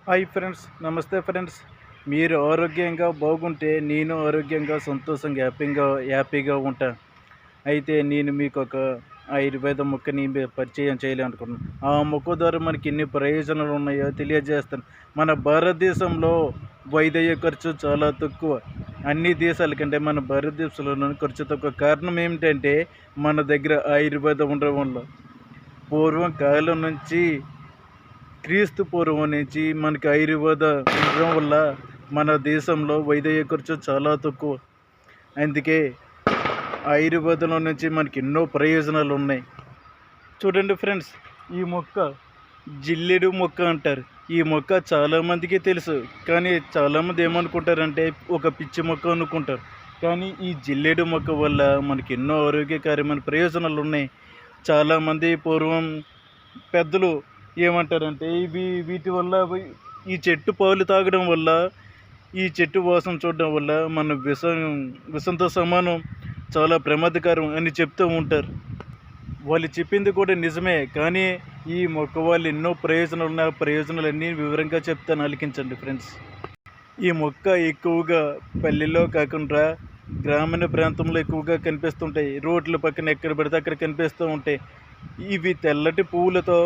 Hi friends, నమస్తే friends. మీరు ఆరోగ్యంగా బాగుంటే నేను ఆరోగ్యంగా సంతోషంగా హ్యాపీగా ఉంటాను. అయితే నేను మీకు ఒక ఆయుర్వేద మొక్కని పరిచయం చేయాలనుకుంటున్నాను. ఆ మొక్క ద్వారా మనకి ఎన్ని ప్రయోజనాలు ఉన్నాయో తెలియజేస్తాను. మన భారతదేశంలో వైద్య ఖర్చు చాలా తక్కువ. అన్ని దేశాల కంటే మన భారతదేశంలో ఖర్చు తక్కువ. కారణం ఏమిటంటే మన దగ్గర ఆయుర్వేదం ఉండడం వల్ల. పూర్వం కాలం నుంచి క్రీస్తు పూర్వం నుంచి మనకి ఆయుర్వేద ఉండడం వల్ల మన దేశంలో వైద్య ఖర్చు చాలా తక్కువ. అందుకే ఆయుర్వేదంలో నుంచి మనకి ఎన్నో ప్రయోజనాలు ఉన్నాయి. చూడండి ఫ్రెండ్స్, ఈ మొక్క జిల్లేడు మొక్క అంటారు. ఈ మొక్క చాలామందికి తెలుసు, కానీ చాలామంది ఏమనుకుంటారంటే ఒక పిచ్చి మొక్క అనుకుంటారు. కానీ ఈ జిల్లేడు మొక్క వల్ల మనకి ఎన్నో ఆరోగ్యకరమైన ప్రయోజనాలు ఉన్నాయి. చాలామంది పూర్వం పెద్దలు ఏమంటారంటే వీటి వల్ల ఈ చెట్టు పాలు తాగడం వల్ల, ఈ చెట్టు వాసన చూడడం వల్ల మన విషంతో సమానం, చాలా ప్రమాదకరం అని చెప్తూ ఉంటారు. వాళ్ళు చెప్పింది కూడా నిజమే, కానీ ఈ మొక్క వాళ్ళు ఎన్నో ప్రయోజనాలు ఉన్న ప్రయోజనాలన్నీ వివరంగా చెప్తాను, ఆలకించండి ఫ్రెండ్స్. ఈ మొక్క ఎక్కువగా పల్లెల్లో కాకుండా గ్రామీణ ప్రాంతంలో ఎక్కువగా కనిపిస్తుంటాయి. రోడ్ల పక్కన ఎక్కడ పడితే అక్కడ కనిపిస్తూ ఉంటాయి. ఇవి తెల్లటి పువ్వులతో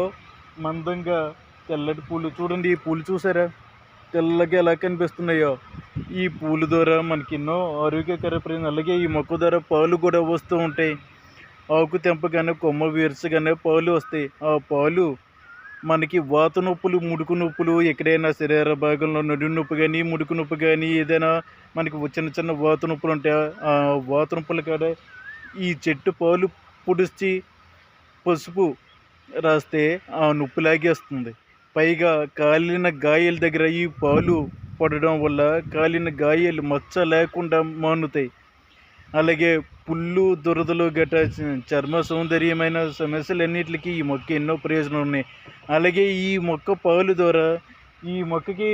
మందంగా, తెల్లటి పూలు చూడండి, ఈ పూలు చూసారా తెల్లగా ఎలా కనిపిస్తున్నాయో. ఈ పూల ద్వారా మనకి ఎన్నో ఆరోగ్యకర ప్రయోజనాలు. అలాగే ఈ మొక్క ద్వారా పాలు కూడా వస్తూ ఉంటాయి. ఆకు తెంపగానే కొమ్మ విరచగానే పాలు వస్తాయి. ఆ పాలు మనకి వాత నొప్పులు, ముడుకు నొప్పులు, ఎక్కడైనా శరీర భాగంలో నడుము నొప్పి కానీ, ముడుకు నొప్పి కానీ, ఏదైనా మనకి చిన్న చిన్న వాత నొప్పులు ఉంటాయి. ఆ వాత నొప్పులు కాడ ఈ చెట్టు పాలు పొడిచి పసుపు రాస్తే ఆ నొప్పి లాగేస్తుంది. పైగా కాలిన గాయాల దగ్గర ఈ పాలు పడడం వల్ల కాలిన గాయాలు మచ్చ లేకుండా మానుతాయి. అలాగే పుళ్ళు, దురదలు గట్రా, చర్మ సౌందర్యమైన సమస్యలన్నిటికీ ఈ మొక్క ఎన్నో ప్రయోజనాలు ఉన్నాయి. అలాగే ఈ మొక్క పాలు ద్వారా ఈ మొక్కకి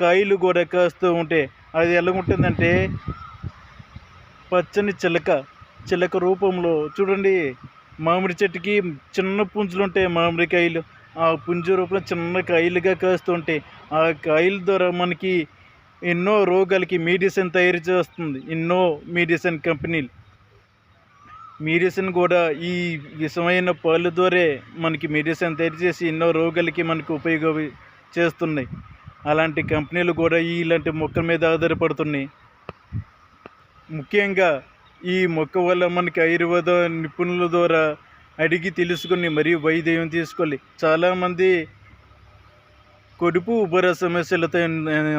కాయలు కూడా కాస్తూ ఉంటాయి. అది ఎలా ఉంటుందంటే పచ్చని చిలక రూపంలో. చూడండి, మామిడి చెట్టుకి చిన్న పుంజులు ఉంటాయి, మామిడికాయలు. ఆ పుంజు రూపంలో చిన్న కాయలుగా కాస్తుంటాయి. ఆ కాయల ద్వారా మనకి ఎన్నో రోగాలకి మెడిసిన్ తయారు చేస్తుంది. ఎన్నో మెడిసిన్ కంపెనీలు మెడిసిన్ కూడా ఈ విషమైన పాలు ద్వారా మనకి మెడిసిన్ తయారు చేసి ఎన్నో రోగాలకి మనకు ఉపయోగం చేస్తున్నాయి. అలాంటి కంపెనీలు కూడా ఇలాంటి మొక్కల మీద ఆధారపడుతున్నాయి. ముఖ్యంగా ఈ మొక్క వల్ల మనకి ఆయుర్వేద నిపుణుల ద్వారా అడిగి తెలుసుకుని మరియు వైద్యం తీసుకోవాలి. చాలామంది కడుపు ఉబ్బర సమస్యలతో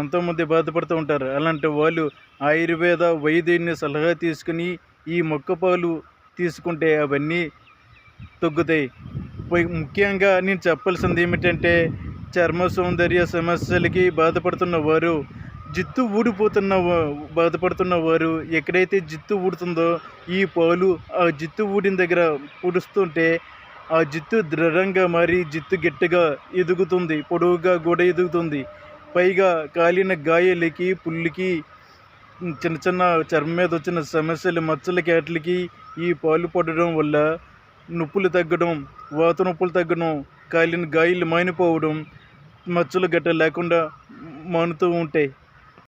ఎంతోమంది బాధపడుతూ ఉంటారు. అలాంటి వాళ్ళు ఆయుర్వేద వైద్యుని సలహా తీసుకుని ఈ మొక్క పాలు తీసుకుంటే అవన్నీ తగ్గుతాయి. ముఖ్యంగా నేను చెప్పాల్సింది ఏమిటంటే, చర్మ సౌందర్య సమస్యలకి బాధపడుతున్న వారు, బాధపడుతున్న వారు ఎక్కడైతే జిత్తు ఊడుతుందో ఈ పాలు ఆ జిత్తు ఊడిన దగ్గర పుడుస్తుంటే ఆ జిత్తు దృఢంగా మారి జిత్తు గట్టిగా ఎదుగుతుంది, పొడవుగా కూడా ఎదుగుతుంది. పైగా కాలిన గాయాలకి, పుల్లికి, చిన్న చిన్న చర్మం మీద వచ్చిన సమస్యలు, మచ్చలకి, వాటికి ఈ పాలు పడడం వల్ల నొప్పులు తగ్గడం, వాత నొప్పులు తగ్గడం, కాలిన గాయాలు మానిపోవడం, మచ్చలు గట్ట లేకుండా మానుతూ ఉంటాయి.